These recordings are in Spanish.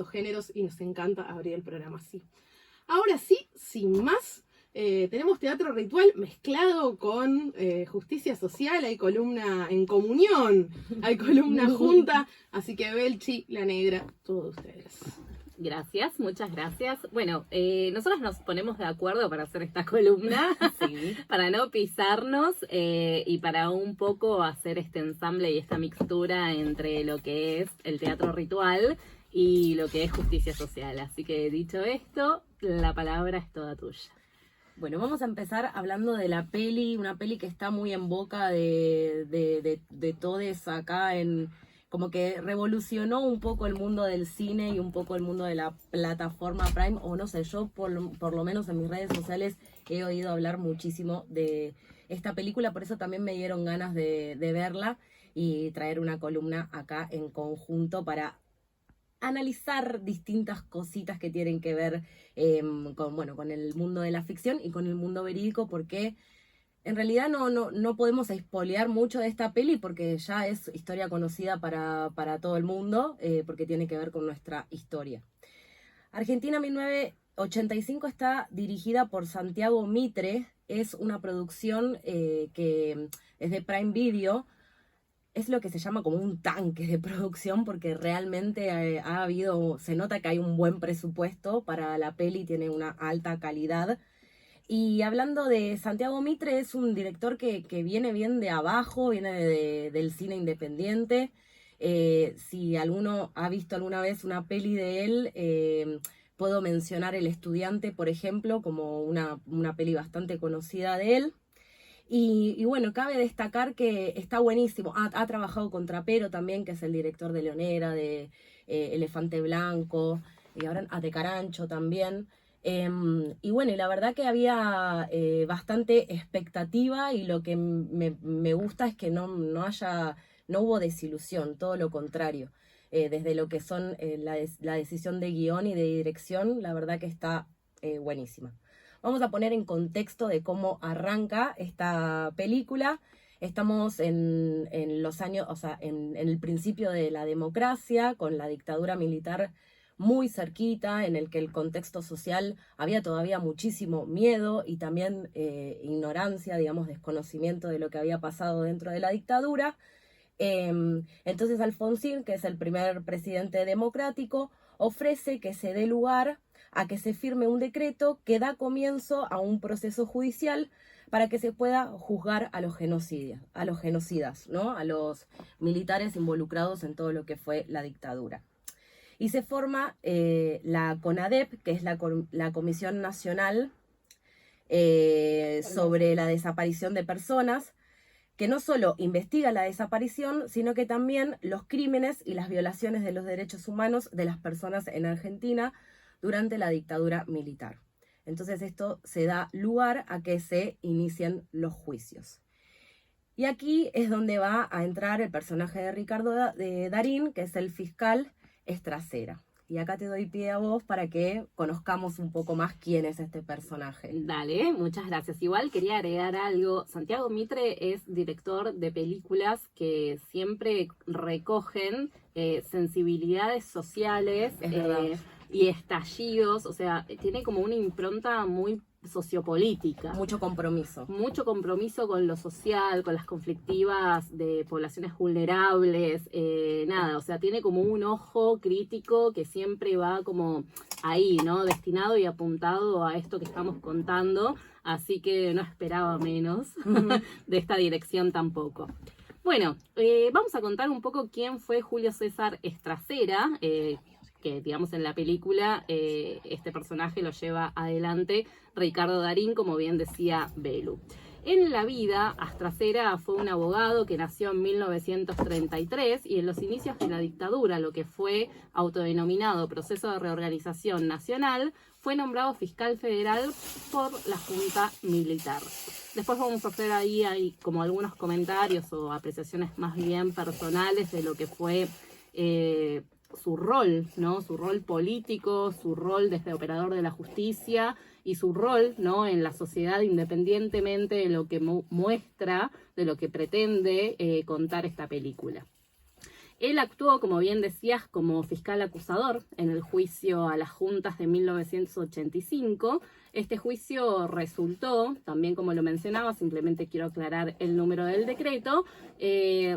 géneros y nos encanta abrir el programa así. Ahora sí, sin más, tenemos teatro ritual mezclado con justicia social, hay columna en comunión, hay columna junta, así que Belchi, la negra, todos ustedes. Gracias, muchas gracias. Bueno, nosotros nos ponemos de acuerdo para hacer esta columna, sí, para no pisarnos y para un poco hacer este ensamble y esta mixtura entre lo que es el teatro ritual y lo que es justicia social. Así que dicho esto, la palabra es toda tuya. Bueno, vamos a empezar hablando de la peli, una peli que está muy en boca de todos acá como que revolucionó un poco el mundo del cine y un poco el mundo de la plataforma Prime, o no sé, yo por lo menos en mis redes sociales he oído hablar muchísimo de esta película, por eso también me dieron ganas de verla y traer una columna acá en conjunto para analizar distintas cositas que tienen que ver con el mundo de la ficción y con el mundo verídico, porque en realidad no podemos espolear mucho de esta peli porque ya es historia conocida para todo el mundo, porque tiene que ver con nuestra historia. Argentina 1985 está dirigida por Santiago Mitre, es una producción que es de Prime Video. Es lo que se llama como un tanque de producción porque realmente se nota que hay un buen presupuesto para la peli, tiene una alta calidad. Y hablando de Santiago Mitre, es un director que viene bien de abajo, viene del cine independiente. Si alguno ha visto alguna vez una peli de él, puedo mencionar El Estudiante, por ejemplo, como una peli bastante conocida de él. Y bueno, cabe destacar que está buenísimo. Ha trabajado con Trapero también, que es el director de Leonera, de Elefante Blanco, y ahora de Carancho también. Y bueno, y la verdad que había bastante expectativa y lo que me gusta es que no hubo desilusión, todo lo contrario. Desde lo que son la decisión de guión y de dirección, la verdad que está buenísima. Vamos a poner en contexto de cómo arranca esta película. Estamos en los años, o sea, en el principio de la democracia, con la dictadura militar muy cerquita, en el que el contexto social había todavía muchísimo miedo y también ignorancia, digamos, desconocimiento de lo que había pasado dentro de la dictadura. Entonces Alfonsín, que es el primer presidente democrático, ofrece que se dé lugar a que se firme un decreto que da comienzo a un proceso judicial para que se pueda juzgar a los genocidas, ¿no? A los militares involucrados en todo lo que fue la dictadura. Y se forma la CONADEP, que es la Comisión Nacional sobre la Desaparición de Personas, que no solo investiga la desaparición, sino que también los crímenes y las violaciones de los derechos humanos de las personas en Argentina durante la dictadura militar. Entonces esto se da lugar a que se inicien los juicios. Y aquí es donde va a entrar el personaje de Ricardo Darín, que es el fiscal Estracera. Y acá te doy pie a vos para que conozcamos un poco más quién es este personaje. Dale, muchas gracias. Igual quería agregar algo. Santiago Mitre es director de películas que siempre recogen sensibilidades sociales y estallidos. O sea, tiene como una impronta muy sociopolítica. Mucho compromiso. Mucho compromiso con lo social, con las conflictivas de poblaciones vulnerables, o sea, tiene como un ojo crítico que siempre va como ahí, ¿no? Destinado y apuntado a esto que estamos contando, así que no esperaba menos de esta dirección tampoco. Bueno, vamos a contar un poco quién fue Julio César Estracera, que digamos en la película este personaje lo lleva adelante Ricardo Darín, como bien decía Belu. En la vida, Estracera fue un abogado que nació en 1933 y en los inicios de la dictadura, lo que fue autodenominado Proceso de Reorganización Nacional, fue nombrado fiscal federal por la Junta Militar. Después vamos a hacer ahí como algunos comentarios o apreciaciones más bien personales de lo que fue su rol, ¿no? Su rol político, su rol desde operador de la justicia y su rol, ¿no? En la sociedad, independientemente de lo que muestra, de lo que pretende contar esta película. Él actuó, como bien decías, como fiscal acusador en el juicio a las juntas de 1985. Este juicio resultó, también como lo mencionaba, simplemente quiero aclarar el número del decreto,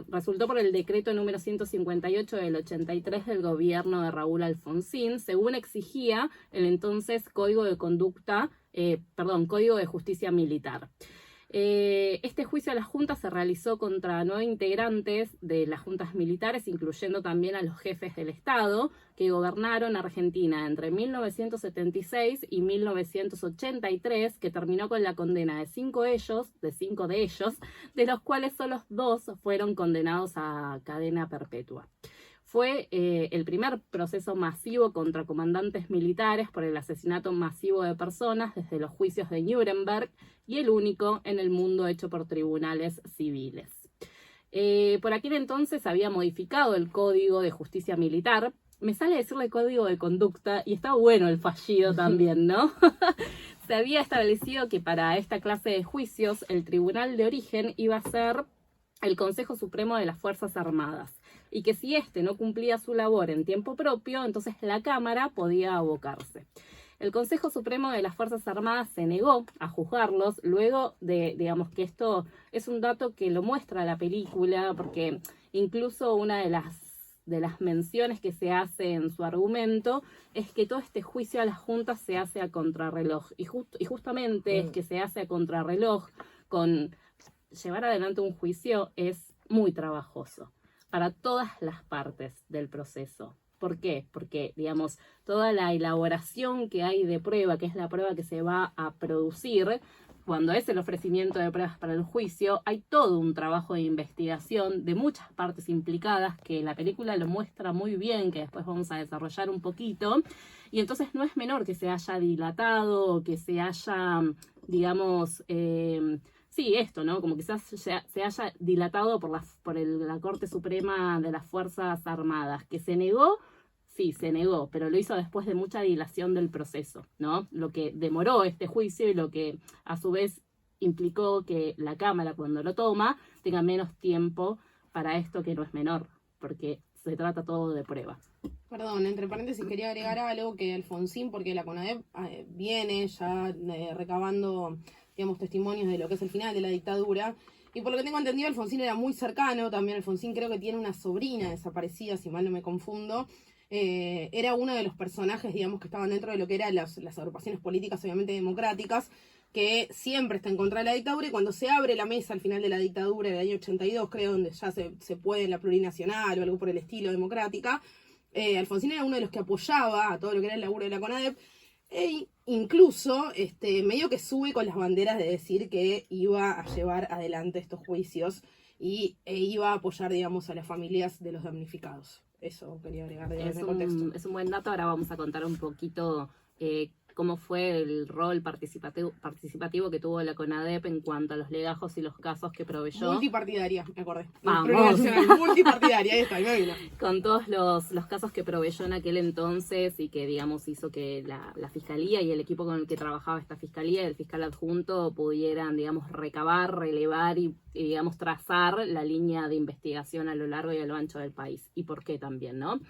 resultó por el decreto número 158 del 83 del gobierno de Raúl Alfonsín, según exigía el entonces Código de Código de Justicia Militar. Este juicio a las juntas se realizó contra 9 integrantes de las juntas militares, incluyendo también a los jefes del Estado, que gobernaron Argentina entre 1976 y 1983, que terminó con la condena de 5 de ellos, de los cuales solo 2 fueron condenados a cadena perpetua. Fue el primer proceso masivo contra comandantes militares por el asesinato masivo de personas desde los juicios de Nuremberg y el único en el mundo hecho por tribunales civiles. Por aquel entonces había modificado el Código de Justicia Militar. Me sale decirle Código de Conducta y está bueno el fallido también, ¿no? Se había establecido que para esta clase de juicios el tribunal de origen iba a ser el Consejo Supremo de las Fuerzas Armadas, y que si éste no cumplía su labor en tiempo propio, entonces la Cámara podía abocarse. El Consejo Supremo de las Fuerzas Armadas se negó a juzgarlos, luego de, digamos que esto es un dato que lo muestra la película, porque incluso una de las menciones que se hace en su argumento es que todo este juicio a las juntas se hace a contrarreloj, y justamente es que se hace a contrarreloj. Con llevar adelante un juicio es muy trabajoso para todas las partes del proceso. ¿Por qué? Porque, digamos, toda la elaboración que hay de prueba, que es la prueba que se va a producir, cuando es el ofrecimiento de pruebas para el juicio, hay todo un trabajo de investigación de muchas partes implicadas, que la película lo muestra muy bien, que después vamos a desarrollar un poquito, y entonces no es menor que se haya dilatado, o que se haya, digamos, sí, esto, ¿no? Como quizás se haya dilatado por la Corte Suprema de las Fuerzas Armadas, que se negó. Sí, se negó, pero lo hizo después de mucha dilación del proceso, ¿no? Lo que demoró este juicio y lo que a su vez implicó que la Cámara, cuando lo toma, tenga menos tiempo para esto, que no es menor, porque se trata todo de prueba. Perdón, entre paréntesis quería agregar algo, que Alfonsín, porque la CONADEP viene ya recabando, digamos, testimonios de lo que es el final de la dictadura. Y por lo que tengo entendido, Alfonsín era muy cercano. También Alfonsín creo que tiene una sobrina desaparecida, si mal no me confundo. Era uno de los personajes, digamos, que estaban dentro de lo que eran las agrupaciones políticas, obviamente democráticas, que siempre está en contra de la dictadura. Y cuando se abre la mesa al final de la dictadura del año 82, creo, donde ya se puede la plurinacional o algo por el estilo, democrática, Alfonsín era uno de los que apoyaba a todo lo que era el laburo de la CONADEP. E incluso medio que sube con las banderas de decir que iba a llevar adelante estos juicios e iba a apoyar, digamos, a las familias de los damnificados. Eso quería agregar de ese contexto. Es un buen dato. Ahora vamos a contar un poquito cómo fue el rol participativo que tuvo la CONADEP en cuanto a los legajos y los casos que proveyó. Multipartidaria, me acordé. Vamos. Multipartidaria, ahí está, ahí me vino. Con todos los casos que proveyó en aquel entonces y que, digamos, hizo que la Fiscalía y el equipo con el que trabajaba esta Fiscalía y el fiscal adjunto pudieran, digamos, recabar, relevar y, digamos, trazar la línea de investigación a lo largo y a lo ancho del país. Y por qué también, ¿no?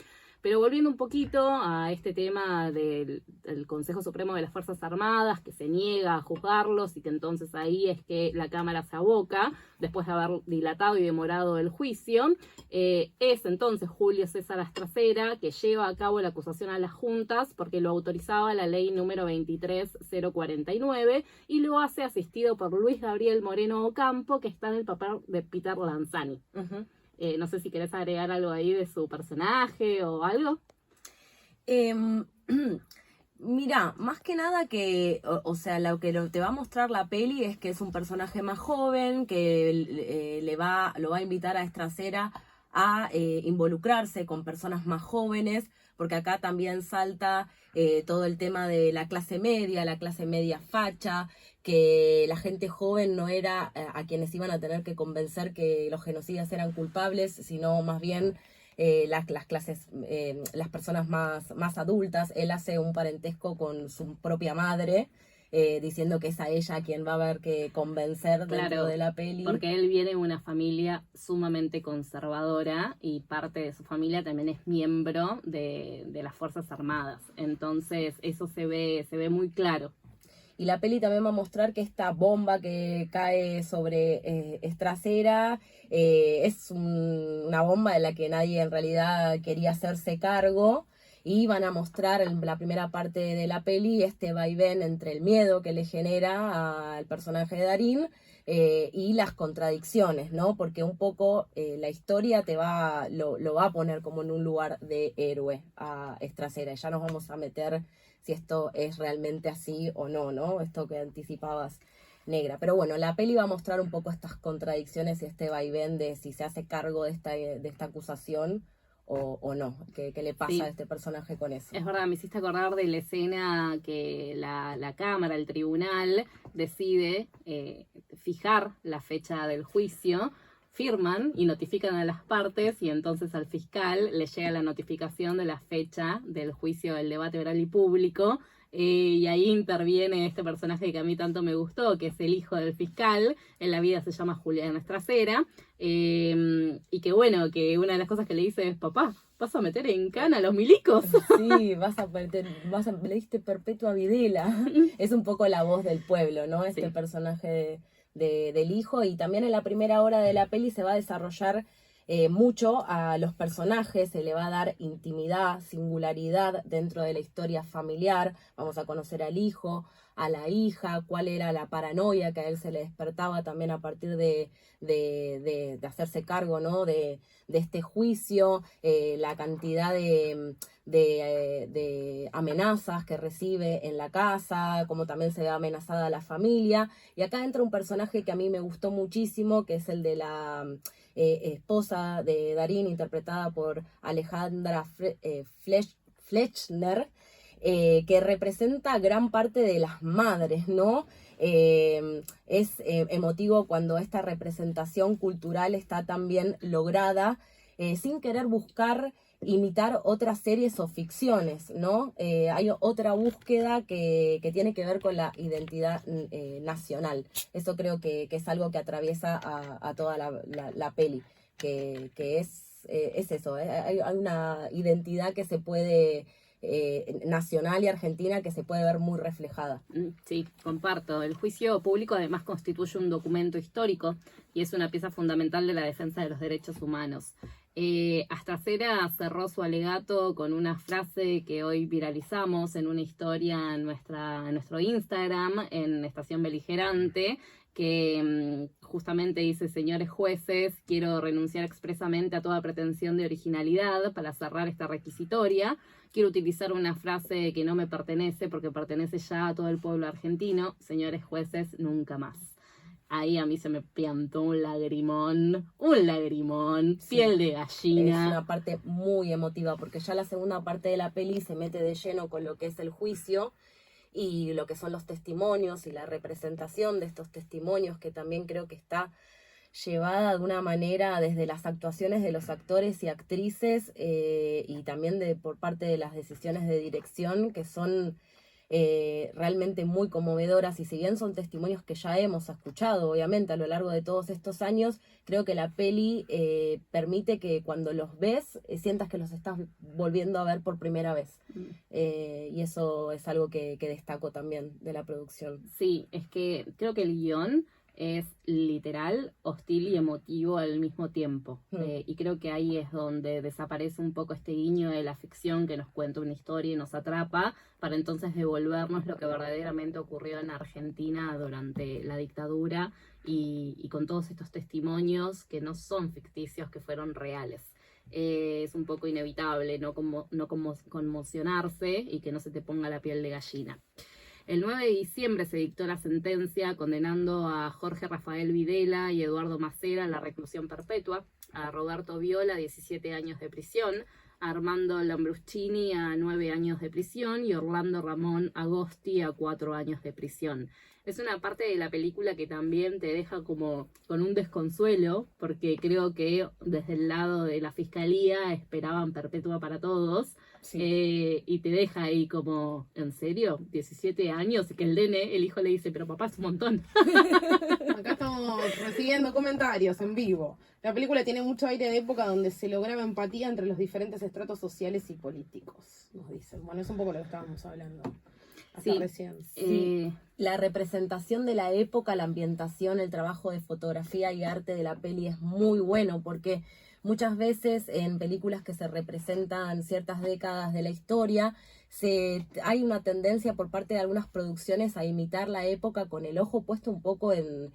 Pero volviendo un poquito a este tema del Consejo Supremo de las Fuerzas Armadas, que se niega a juzgarlos y que entonces ahí es que la Cámara se aboca, después de haber dilatado y demorado el juicio, es entonces Julio César Astracera que lleva a cabo la acusación a las juntas porque lo autorizaba la ley número 23049 y lo hace asistido por Luis Gabriel Moreno Ocampo, que está en el papel de Peter Lanzani. Uh-huh. No sé si querés agregar algo ahí de su personaje o algo. Mira, más que nada que, o sea, lo que te va a mostrar la peli es que es un personaje más joven, que lo va a invitar a Astracera a involucrarse con personas más jóvenes, porque acá también salta todo el tema de la clase media facha, que la gente joven no era a quienes iban a tener que convencer que los genocidas eran culpables, sino más bien las clases, las personas más adultas. Él hace un parentesco con su propia madre, diciendo que es a ella quien va a haber que convencer dentro Claro, de la peli. porque él viene de una familia sumamente conservadora y parte de su familia también es miembro de las Fuerzas Armadas. Entonces eso se ve muy claro. Y la peli también va a mostrar que esta bomba que cae sobre Estrasera es una bomba de la que nadie en realidad quería hacerse cargo. Y van a mostrar en la primera parte de la peli este vaivén entre el miedo que le genera al personaje de Darín y las contradicciones, ¿no? Porque un poco la historia lo va a poner como en un lugar de héroe a Estrasera. Ya nos vamos a meter si esto es realmente así o no, ¿no? Esto que anticipabas, Negra. Pero bueno, la peli va a mostrar un poco estas contradicciones y este vaivén de si se hace cargo de esta acusación o no. ¿Qué le pasa Sí. a este personaje con eso? Es verdad, me hiciste acordar de la escena que la Cámara, el tribunal, decide fijar la fecha del juicio, firman y notifican a las partes y entonces al fiscal le llega la notificación de la fecha del juicio del debate oral y público. Y ahí interviene este personaje que a mí tanto me gustó, que es el hijo del fiscal. En la vida se llama Julián Estrasera. Y que bueno, que una de las cosas que le dice es: papá, ¿vas a meter en cana a los milicos? Sí, le diste perpetua a Videla. Es un poco la voz del pueblo, ¿no? Este Sí. personaje del hijo. Y también en la primera hora de la peli se va a desarrollar mucho a los personajes, se le va a dar intimidad, singularidad dentro de la historia familiar. Vamos a conocer al hijo, a la hija, cuál era la paranoia que a él se le despertaba también a partir de hacerse cargo, ¿no? de este juicio, la cantidad de amenazas que recibe en la casa, como también se ve amenazada la familia. Y acá entra un personaje que a mí me gustó muchísimo, que es el de la esposa de Darín, interpretada por Alejandra Flechner, que representa gran parte de las madres, ¿no? Es emotivo cuando esta representación cultural está tan bien lograda, sin querer buscar imitar otras series o ficciones, ¿no? Hay otra búsqueda que tiene que ver con la identidad nacional. Eso creo que es algo que atraviesa a toda la peli, que es eso, hay una identidad que se puede, nacional y argentina, que se puede ver muy reflejada. Sí, comparto. El juicio público además constituye un documento histórico y es una pieza fundamental de la defensa de los derechos humanos. Astracera cerró su alegato con una frase que hoy viralizamos en una historia en nuestro Instagram, en Estación Beligerante, que justamente dice: señores jueces, quiero renunciar expresamente a toda pretensión de originalidad para cerrar esta requisitoria. Quiero utilizar una frase que no me pertenece porque pertenece ya a todo el pueblo argentino. Señores jueces, nunca más. Ahí a mí se me piantó un lagrimón, Sí. piel de Es gallina. una parte muy emotiva, porque ya la segunda parte de la peli se mete de lleno con lo que es el juicio y lo que son los testimonios y la representación de estos testimonios, que también creo que está llevada de una manera desde las actuaciones de los actores y actrices, y también por parte de las decisiones de dirección, que son realmente muy conmovedoras. Y si bien son testimonios que ya hemos escuchado obviamente a lo largo de todos estos años, creo que la peli permite que cuando los ves sientas que los estás volviendo a ver por primera vez, y eso es algo que destaco también de la producción. Sí, es que creo que el guión es literal, hostil y emotivo al mismo tiempo. Y creo que ahí es donde desaparece un poco este guiño de la ficción que nos cuenta una historia y nos atrapa, para entonces devolvernos lo que verdaderamente ocurrió en Argentina durante la dictadura y con todos estos testimonios que no son ficticios, que fueron reales. Es un poco inevitable no conmocionarse y que no se te ponga la piel de gallina. El 9 de diciembre se dictó la sentencia condenando a Jorge Rafael Videla y Eduardo Macera a la reclusión perpetua, a Roberto Viola a 17 años de prisión, a Armando Lambruschini a 9 años de prisión y Orlando Ramón Agosti a 4 años de prisión. Es una parte de la película que también te deja como con un desconsuelo, porque creo que desde el lado de la fiscalía esperaban perpetua para todos, y te deja ahí como, ¿en serio? 17 años, y que el hijo le dice, pero papá, es un montón. Acá estamos recibiendo comentarios en vivo. La película tiene mucho aire de época donde se lograba empatía entre los diferentes estratos sociales y políticos, nos dicen. Bueno, es un poco lo que estábamos hablando hasta recién. Sí. La representación de la época, la ambientación, el trabajo de fotografía y arte de la peli es muy bueno, porque muchas veces en películas que se representan ciertas décadas de la historia, hay una tendencia por parte de algunas producciones a imitar la época con el ojo puesto un poco en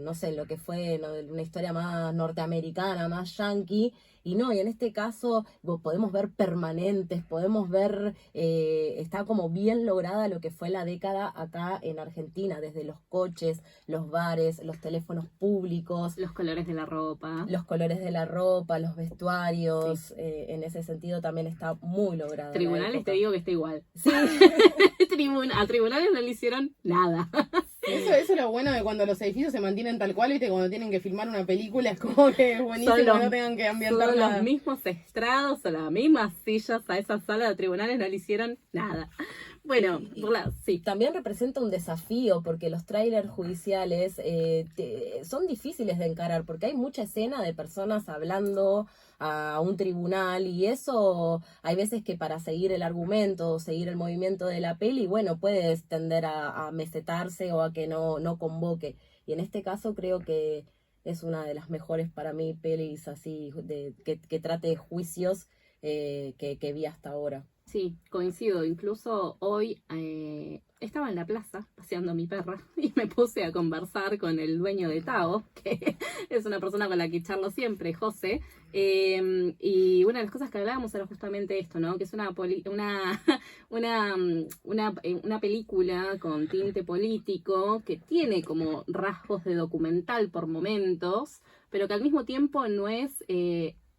no sé, lo que fue una historia más norteamericana, más yankee, y en este caso podemos ver permanentes, podemos ver, está como bien lograda lo que fue la década acá en Argentina, desde los coches, los bares, los teléfonos públicos, los colores de la ropa, los vestuarios, en ese sentido también está muy lograda. Tribunales, te digo que está igual. Sí. A Tribunales no le hicieron nada. Eso es lo bueno de cuando los edificios se mantienen tal cual, ¿viste? Cuando tienen que filmar una película es como que es buenísimo que no tengan que ambientar son nada. Los mismos estrados o las mismas sillas a esa sala de tribunales no le hicieron nada. Bueno, sí. También representa un desafío porque los trailers judiciales son difíciles de encarar porque hay mucha escena de personas hablando a un tribunal y eso hay veces que para seguir el argumento o seguir el movimiento de la peli, bueno, puedes tender a mesetarse o a que no convoque. Y en este caso creo que es una de las mejores para mí pelis así que trate de juicios que vi hasta ahora. Sí, coincido. Incluso hoy estaba en la plaza paseando a mi perra y me puse a conversar con el dueño de Tao, que es una persona con la que charlo siempre, José. Y una de las cosas que hablábamos era justamente esto, ¿no? Que es una película con tinte político que tiene como rasgos de documental por momentos, pero que al mismo tiempo no es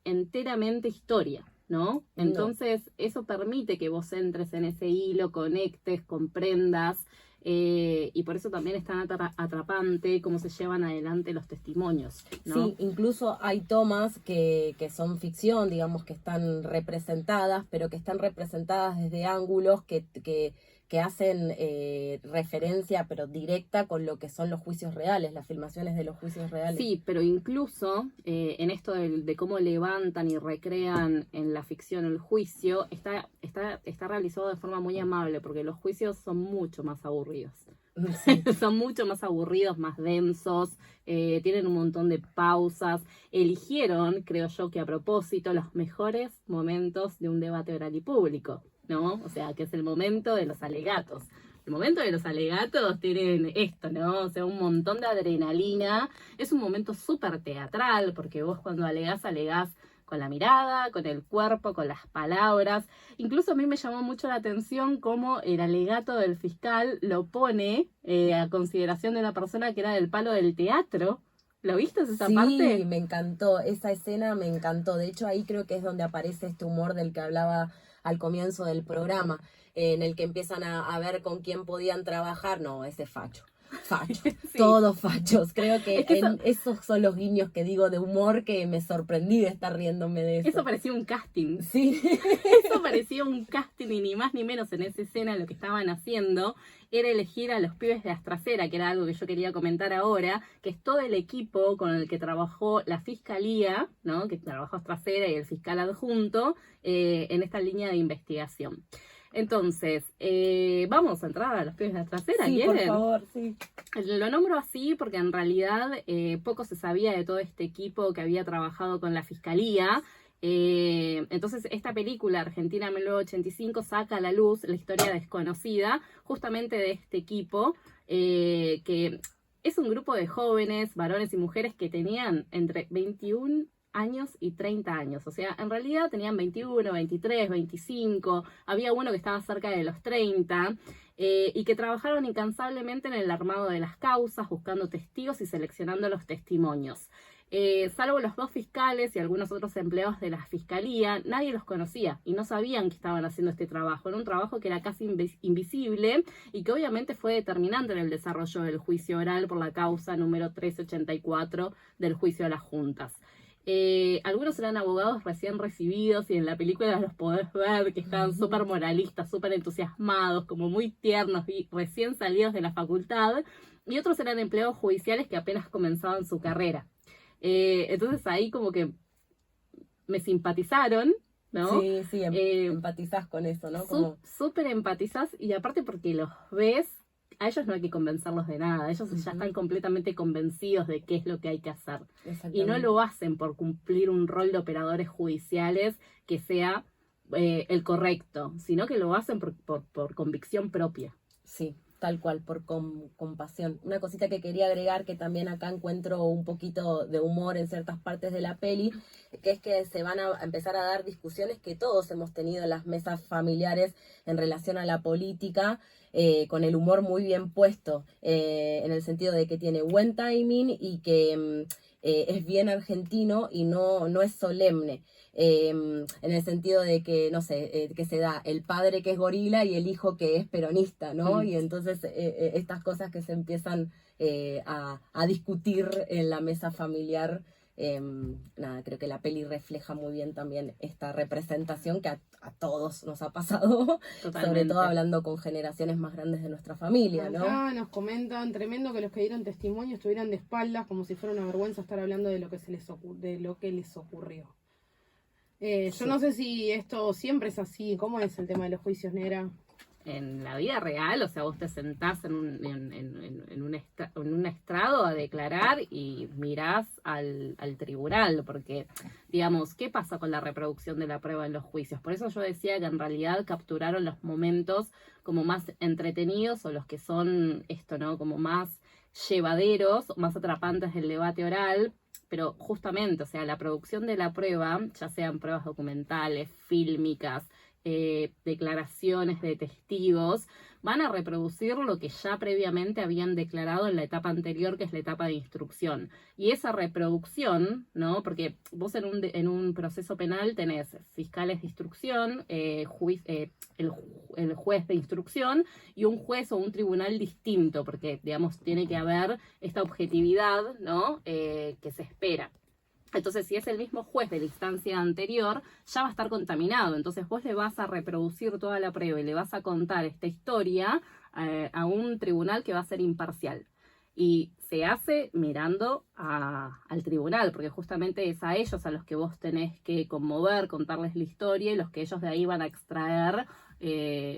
enteramente historia, ¿no? Entonces eso permite que vos entres en ese hilo, conectes, comprendas, y por eso también es tan atrapante cómo se llevan adelante los testimonios, ¿no? Sí, incluso hay tomas que son ficción, digamos, que están representadas, pero que están representadas desde ángulos que hacen referencia, pero directa, con lo que son los juicios reales, las filmaciones de los juicios reales. Sí, pero incluso en esto de cómo levantan y recrean en la ficción el juicio, está realizado de forma muy amable, porque los juicios son mucho más aburridos. Sí. Son mucho más aburridos, más densos, tienen un montón de pausas. Eligieron, creo yo que a propósito, los mejores momentos de un debate oral y público, ¿no? O sea, que es el momento de los alegatos. El momento de los alegatos tienen esto, ¿no? O sea, un montón de adrenalina. Es un momento súper teatral, porque vos cuando alegás con la mirada, con el cuerpo, con las palabras. Incluso a mí me llamó mucho la atención cómo el alegato del fiscal lo pone a consideración de una persona que era del palo del teatro. ¿Lo viste esa parte? Sí, me encantó. Esa escena me encantó. De hecho, ahí creo que es donde aparece este humor del que hablaba al comienzo del programa, en el que empiezan a ver con quién podían trabajar. No, ese facho. Sí. Todos fachos. Creo que, esos son los guiños que digo de humor que me sorprendí de estar riéndome de eso. Eso parecía un casting. Sí. Eso parecía un casting y ni más ni menos en esa escena lo que estaban haciendo era elegir a los pibes de Astracera, que era algo que yo quería comentar ahora, que es todo el equipo con el que trabajó la fiscalía, ¿no? Que trabajó Astracera y el fiscal adjunto en esta línea de investigación. Entonces, vamos a entrar a los pibes de Astracera, sí, ¿quieren? Por favor, sí. Lo nombro así porque en realidad poco se sabía de todo este equipo que había trabajado con la fiscalía. Entonces esta película Argentina 1985 saca a la luz la historia desconocida justamente de este equipo, que es un grupo de jóvenes, varones y mujeres que tenían entre 21 años y 30 años, o sea, en realidad tenían 21, 23, 25, había uno que estaba cerca de los 30, y que trabajaron incansablemente en el armado de las causas, buscando testigos y seleccionando los testimonios. Salvo los dos fiscales y algunos otros empleados de la fiscalía, nadie los conocía y no sabían que estaban haciendo este trabajo. Era un trabajo que era casi invisible y que obviamente fue determinante en el desarrollo del juicio oral por la causa número 1384 del juicio a las juntas. Algunos eran abogados recién recibidos y en la película los podés ver que estaban súper moralistas, súper entusiasmados, como muy tiernos y recién salidos de la facultad. Y otros eran empleados judiciales que apenas comenzaban su carrera. Entonces ahí como que me simpatizaron, ¿no? Sí, sí, empatizás con eso, ¿no? Súper empatizás y aparte porque los ves, a ellos no hay que convencerlos de nada, ellos ya están completamente convencidos de qué es lo que hay que hacer. Y no lo hacen por cumplir un rol de operadores judiciales que sea el correcto, sino que lo hacen por convicción propia. Sí, tal cual, por compasión. Una cosita que quería agregar, que también acá encuentro un poquito de humor en ciertas partes de la peli, que es que se van a empezar a dar discusiones que todos hemos tenido en las mesas familiares en relación a la política, con el humor muy bien puesto, en el sentido de que tiene buen timing y que es bien argentino y no es solemne. En el sentido de que, no sé, que se da el padre que es gorila y el hijo que es peronista, ¿no? Y entonces estas cosas que se empiezan a discutir en la mesa familiar, nada, creo que la peli refleja muy bien también esta representación que a todos nos ha pasado, sobre todo hablando con generaciones más grandes de nuestra familia, ¿no? Acá nos comentan, tremendo que los que dieron testimonio estuvieran de espaldas, como si fuera una vergüenza estar hablando de lo que de lo que les ocurrió. Yo no sé si esto siempre es así. ¿Cómo es el tema de los juicios, Nera? En la vida real, o sea, vos te sentás en un estrado a declarar y mirás al tribunal, porque, digamos, ¿qué pasa con la reproducción de la prueba en los juicios? Por eso yo decía que en realidad capturaron los momentos como más entretenidos o los que son, ¿no? Como más llevaderos, más atrapantes del debate oral. Pero justamente, o sea, la producción de la prueba, ya sean pruebas documentales, fílmicas, declaraciones de testigos, van a reproducir lo que ya previamente habían declarado en la etapa anterior, que es la etapa de instrucción. Y esa reproducción, ¿no? Porque vos en un proceso penal tenés fiscales de instrucción, el juez de instrucción y un juez o un tribunal distinto, porque, digamos, tiene que haber esta objetividad, ¿no? Que se espera. Entonces, si es el mismo juez de la instancia anterior, ya va a estar contaminado. Entonces, vos le vas a reproducir toda la prueba y le vas a contar esta historia a un tribunal que va a ser imparcial. Y se hace mirando al tribunal, porque justamente es a ellos a los que vos tenés que conmover, contarles la historia, y los que ellos de ahí van a extraer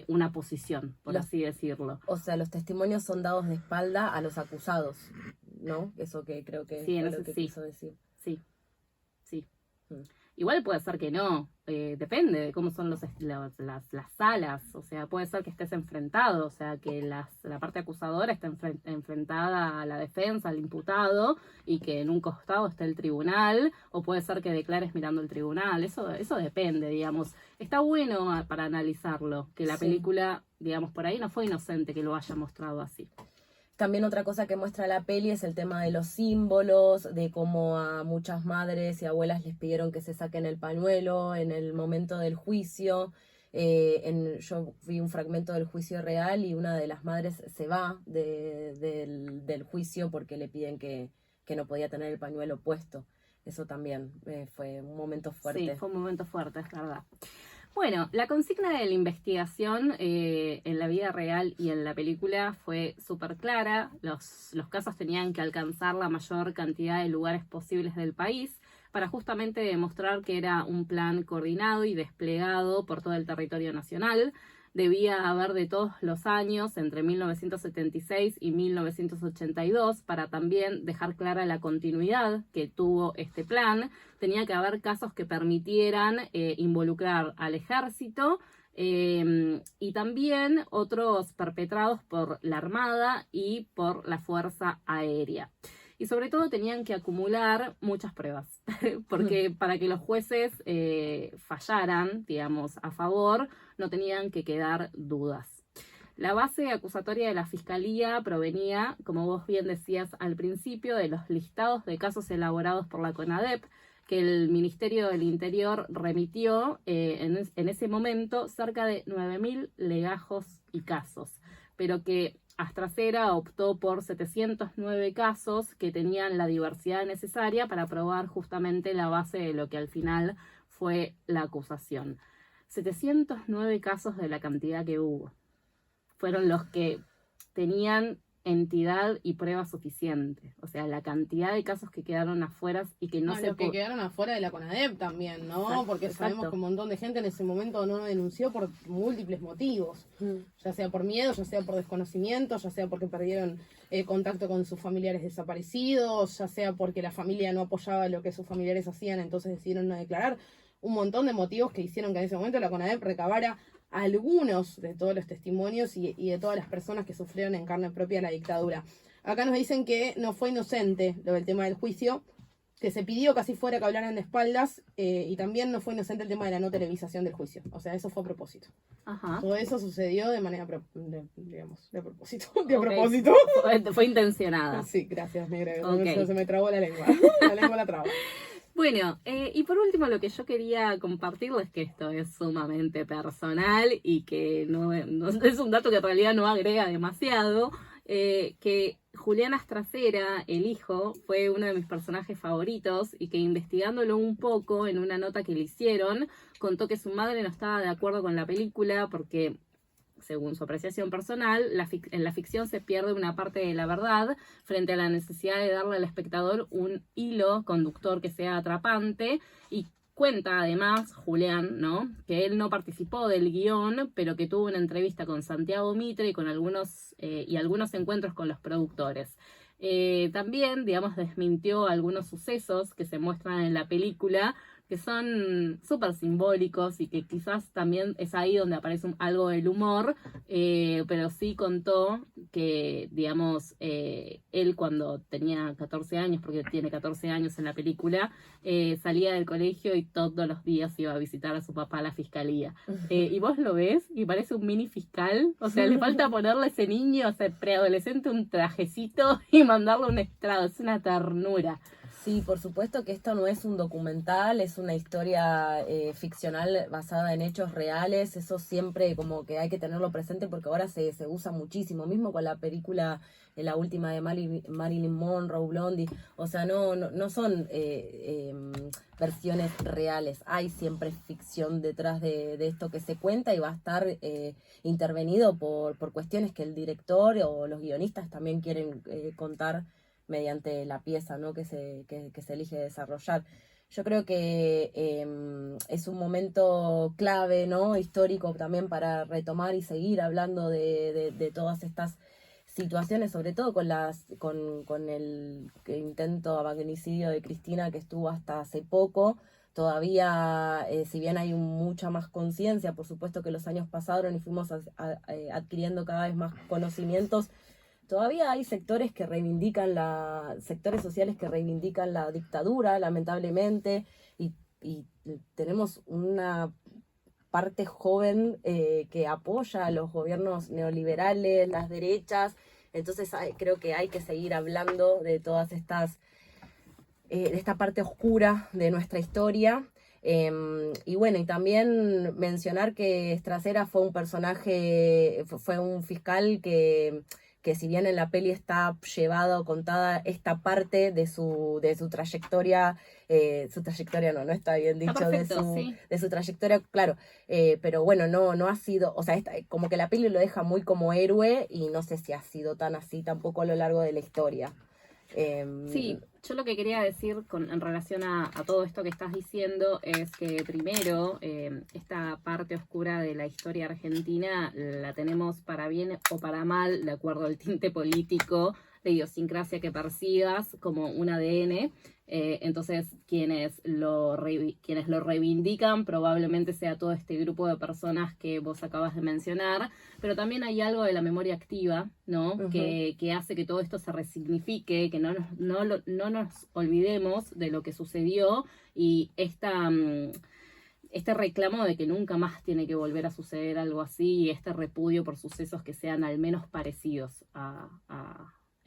una posición, por así decirlo. O sea, los testimonios son dados de espalda a los acusados, ¿no? Eso que creo que sí, es lo que quiso decir. Sí. Igual puede ser que no, depende de cómo son las salas, o sea, puede ser que estés enfrentado, o sea, que la parte acusadora esté enfrentada a la defensa, al imputado, y que en un costado esté el tribunal, o puede ser que declares mirando el tribunal, eso depende, digamos. Está bueno para analizarlo, que la película, digamos, por ahí no fue inocente que lo haya mostrado así. También otra cosa que muestra la peli es el tema de los símbolos, de cómo a muchas madres y abuelas les pidieron que se saquen el pañuelo en el momento del juicio. Yo vi un fragmento del juicio real y una de las madres se va del juicio porque le piden que no podía tener el pañuelo puesto. Eso también fue un momento fuerte. Sí, fue un momento fuerte, es verdad. Bueno, la consigna de la investigación en la vida real y en la película fue súper clara. Los casos tenían que alcanzar la mayor cantidad de lugares posibles del país para justamente demostrar que era un plan coordinado y desplegado por todo el territorio nacional. Debía haber de todos los años, entre 1976 y 1982, para también dejar clara la continuidad que tuvo este plan. Tenía que haber casos que permitieran involucrar al ejército y también otros perpetrados por la Armada y por la Fuerza Aérea. Y sobre todo tenían que acumular muchas pruebas, porque para que los jueces fallaran, digamos, a favor, no tenían que quedar dudas. La base acusatoria de la Fiscalía provenía, como vos bien decías al principio, de los listados de casos elaborados por la CONADEP, que el Ministerio del Interior remitió en ese momento cerca de 9.000 legajos y casos, pero que AstraZeneca optó por 709 casos que tenían la diversidad necesaria para probar justamente la base de lo que al final fue la acusación. 709 casos de la cantidad que hubo. Fueron los que tenían entidad y prueba suficiente. O sea, la cantidad de casos que quedaron afuera y que no se... Los que quedaron afuera de la CONADEP también, ¿no? Exacto, porque sabemos exacto. que un montón de gente en ese momento no denunció por múltiples motivos. Ya sea por miedo, ya sea por desconocimiento, ya sea porque perdieron contacto con sus familiares desaparecidos, ya sea porque la familia no apoyaba lo que sus familiares hacían, entonces decidieron no declarar. Un montón de motivos que hicieron que en ese momento la CONADEP recabara algunos de todos los testimonios y de todas las personas que sufrieron en carne propia la dictadura. Acá nos dicen que no fue inocente lo del tema del juicio, que se pidió que así fuera que hablaran de espaldas, y también no fue inocente el tema de la no televisación del juicio. O sea, eso fue a propósito. Ajá. Todo eso sucedió de manera, de propósito. Ok. propósito. Fue intencionada. Sí, gracias, negra. Ok. Se me trabó la lengua. La lengua la traba. Bueno, y por último lo que yo quería compartirles, que esto es sumamente personal y que no es un dato que en realidad no agrega demasiado, que Julián Astracera, el hijo, fue uno de mis personajes favoritos y que investigándolo un poco en una nota que le hicieron, contó que su madre no estaba de acuerdo con la película porque, según su apreciación personal, en la ficción se pierde una parte de la verdad frente a la necesidad de darle al espectador un hilo conductor que sea atrapante. Y cuenta además Julián, ¿no?, que él no participó del guión, pero que tuvo una entrevista con Santiago Mitre y con algunos encuentros con los productores. También, digamos, desmintió algunos sucesos que se muestran en la película, que son súper simbólicos y que quizás también es ahí donde aparece algo del humor, pero sí contó que, digamos, él cuando tenía 14 años, porque tiene 14 años en la película, salía del colegio y todos los días iba a visitar a su papá a la fiscalía. Y vos lo ves y parece un mini fiscal, o sea, le falta ponerle a ese niño, o sea, preadolescente, un trajecito y mandarle un estrado, es una ternura. Sí, por supuesto que esto no es un documental, es una historia ficcional basada en hechos reales. Eso siempre como que hay que tenerlo presente porque ahora se usa muchísimo, mismo con la película, la última de Marilyn Monroe, Blondie. O sea, no son versiones reales, hay siempre ficción detrás de esto que se cuenta y va a estar intervenido por cuestiones que el director o los guionistas también quieren contar mediante la pieza, ¿no?, que se elige desarrollar. Yo creo que es un momento clave, ¿no?, histórico también para retomar y seguir hablando de todas estas situaciones, sobre todo con el intento a magnicidio de Cristina que estuvo hasta hace poco. Todavía, si bien hay mucha más conciencia, por supuesto que los años pasaron y fuimos adquiriendo cada vez más conocimientos, todavía hay sectores sociales que reivindican la dictadura, lamentablemente, y tenemos una parte joven que apoya a los gobiernos neoliberales, las derechas. Entonces creo que hay que seguir hablando de todas estas, de esta parte oscura de nuestra historia. Y bueno, y también mencionar que Astracera fue un personaje, fue un fiscal que si bien en la peli está contada esta parte de su trayectoria, no está bien dicho, Está perfecto, sí. de su trayectoria, claro, pero bueno, no ha sido, o sea, como que la peli lo deja muy como héroe y no sé si ha sido tan así tampoco a lo largo de la historia. Sí, yo lo que quería decir en relación a todo esto que estás diciendo es que primero esta parte oscura de la historia argentina la tenemos para bien o para mal, de acuerdo al tinte político, de idiosincrasia que persigas, como un ADN. Entonces quienes lo reivindican probablemente sea todo este grupo de personas que vos acabas de mencionar, pero también hay algo de la memoria activa, ¿no? Uh-huh. que hace que todo esto se resignifique, que no nos olvidemos de lo que sucedió y este reclamo de que nunca más tiene que volver a suceder algo así y este repudio por sucesos que sean al menos parecidos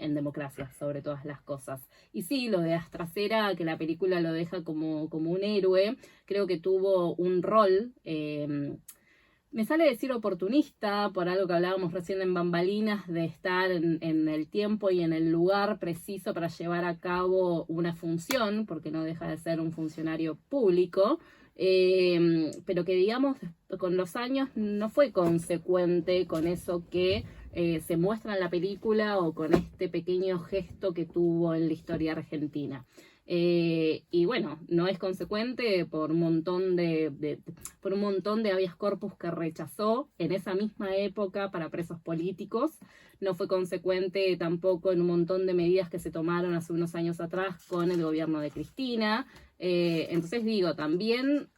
en democracia, sobre todas las cosas. Y sí, lo de Astracera, que la película lo deja como un héroe, creo que tuvo un rol Me sale decir oportunista, por algo que hablábamos recién en Bambalinas, de estar en el tiempo y en el lugar preciso para llevar a cabo una función, porque no deja de ser un funcionario público, pero que digamos con los años no fue consecuente con eso que se muestra en la película o con este pequeño gesto que tuvo en la historia argentina. Y bueno, no es consecuente por un montón de habeas corpus que rechazó en esa misma época para presos políticos. No fue consecuente tampoco en un montón de medidas que se tomaron hace unos años atrás con el gobierno de Cristina. Entonces digo, también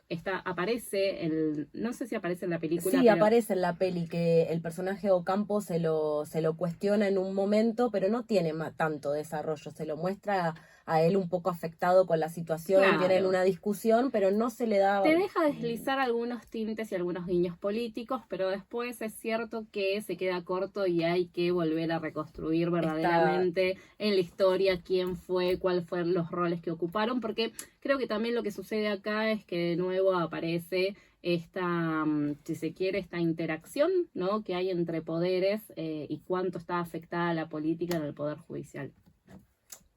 aparece, no sé si aparece en la película. Sí, pero aparece en la peli que el personaje de Ocampo se lo cuestiona en un momento, pero no tiene tanto desarrollo, se lo muestra a él un poco afectado con la situación, Claro. tienen una discusión, pero no se le da... Te deja deslizar algunos tintes y algunos guiños políticos, pero después es cierto que se queda corto y hay que volver a reconstruir verdaderamente en la historia quién fue, cuáles fueron los roles que ocuparon, porque creo que también lo que sucede acá es que de nuevo aparece esta, si se quiere, esta interacción, ¿no?, que hay entre poderes y cuánto está afectada la política en el Poder Judicial.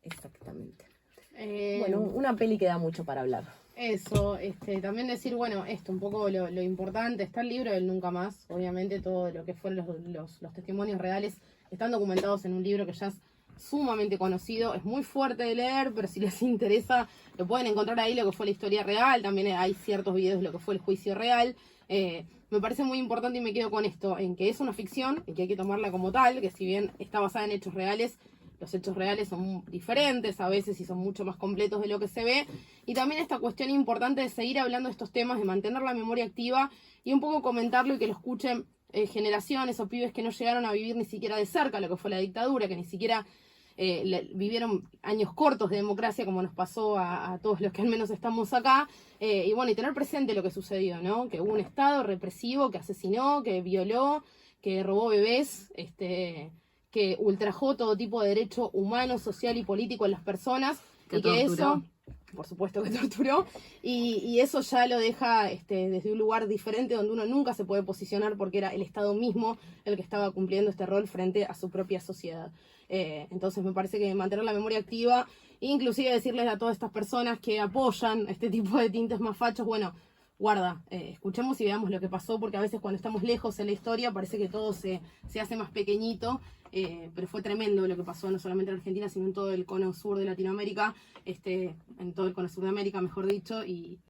Exactamente. Bueno, una peli que da mucho para hablar. Eso, también decir, bueno, un poco lo importante, está el libro del Nunca Más, obviamente todo lo que fueron los testimonios reales están documentados en un libro que ya es sumamente conocido, es muy fuerte de leer, pero si les interesa lo pueden encontrar ahí, lo que fue la historia real, también hay ciertos videos de lo que fue el juicio real. Me parece muy importante y me quedo con esto, en que es una ficción y que hay que tomarla como tal, que si bien está basada en hechos reales, los hechos reales son diferentes a veces y son mucho más completos de lo que se ve. Y también esta cuestión importante de seguir hablando de estos temas, de mantener la memoria activa y un poco comentarlo y que lo escuchen generaciones o pibes que no llegaron a vivir ni siquiera de cerca lo que fue la dictadura, que ni siquiera vivieron años cortos de democracia como nos pasó a todos los que al menos estamos acá. Y bueno, y tener presente lo que sucedió, ¿no? Que hubo un Estado represivo que asesinó, que violó, que robó bebés, que ultrajó todo tipo de derecho humano, social y político en las personas. Que y que torturó. eso, por supuesto que torturó, y eso ya lo deja desde un lugar diferente donde uno nunca se puede posicionar porque era el Estado mismo el que estaba cumpliendo este rol frente a su propia sociedad. Entonces me parece que mantener la memoria activa, inclusive decirles a todas estas personas que apoyan este tipo de tintes más fachos, bueno, guarda, escuchemos y veamos lo que pasó, porque a veces cuando estamos lejos en la historia parece que todo se hace más pequeñito, pero fue tremendo lo que pasó, no solamente en Argentina, sino en todo el cono sur de Latinoamérica, en todo el cono sur de América, mejor dicho, y